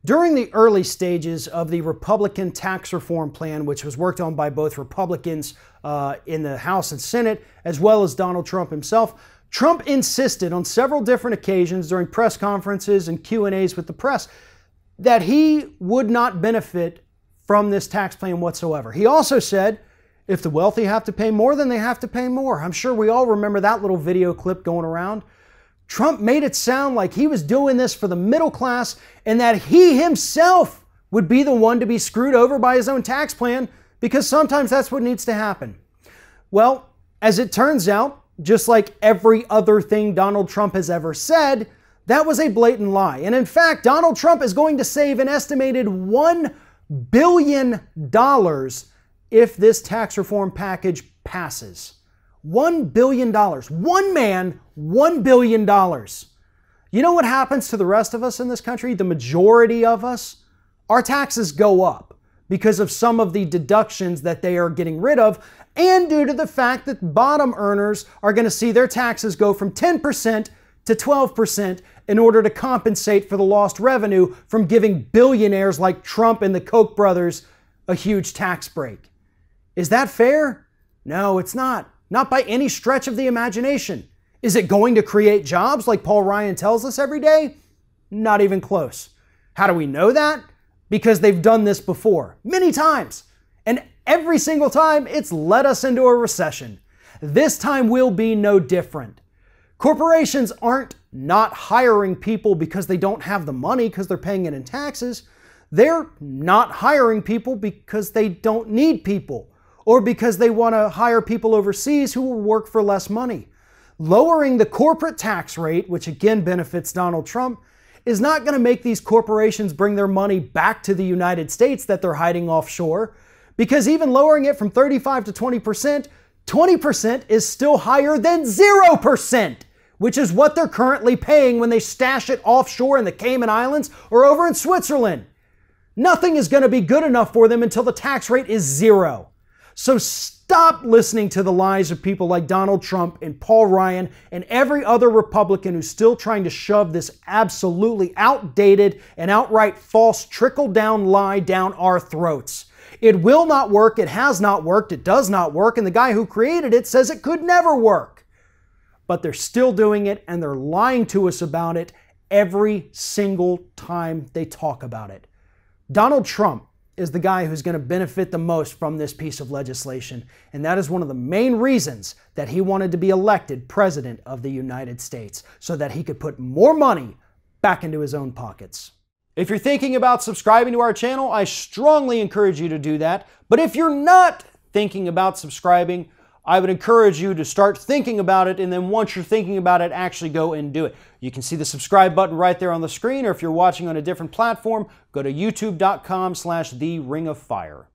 During the early stages of the Republican tax reform plan, which was worked on by both Republicans in the House and Senate, as well as Donald Trump himself, Trump insisted on several different occasions during press conferences and Q&As with the press that he would not benefit from this tax plan whatsoever. He also said, if the wealthy have to pay more, then they have to pay more. I'm sure we all remember that little video clip going around. Trump made it sound like he was doing this for the middle class and that he himself would be the one to be screwed over by his own tax plan, because sometimes that's what needs to happen. Well, as it turns out, just like every other thing Donald Trump has ever said, that was a blatant lie. And in fact, Donald Trump is going to save an estimated $1 billion if this tax reform package passes. $1 billion. One man, $1 billion. You know what happens to the rest of us in this country? The majority of us, our taxes go up because of some of the deductions that they are getting rid of, and due to the fact that bottom earners are going to see their taxes go from 10% to 12% in order to compensate for the lost revenue from giving billionaires like Trump and the Koch brothers a huge tax break. Is that fair? No, it's not. Not by any stretch of the imagination. Is it going to create jobs like Paul Ryan tells us every day? Not even close. How do we know that? Because they've done this before, many times. And every single time, it's led us into a recession. This time will be no different. Corporations aren't not hiring people because they don't have the money because they're paying it in taxes. They're not hiring people because they don't need people, or because they want to hire people overseas who will work for less money. Lowering the corporate tax rate, which again benefits Donald Trump, is not going to make these corporations bring their money back to the United States that they're hiding offshore, because even lowering it from 35 to 20% is still higher than 0%, which is what they're currently paying when they stash it offshore in the Cayman Islands or over in Switzerland. Nothing is going to be good enough for them until the tax rate is 0. So stop listening to the lies of people like Donald Trump and Paul Ryan and every other Republican who's still trying to shove this absolutely outdated and outright false trickle-down lie down our throats. It will not work, it has not worked, it does not work, and the guy who created it says it could never work. But they're still doing it, and they're lying to us about it every single time they talk about it. Donald Trump is the guy who's going to benefit the most from this piece of legislation, and that is one of the main reasons that he wanted to be elected President of the United States, so that he could put more money back into his own pockets. If you're thinking about subscribing to our channel, I strongly encourage you to do that. But if you're not thinking about subscribing, I would encourage you to start thinking about it, and then once you're thinking about it, actually go and do it. You can see the subscribe button right there on the screen, or if you're watching on a different platform, go to youtube.com/theringoffire.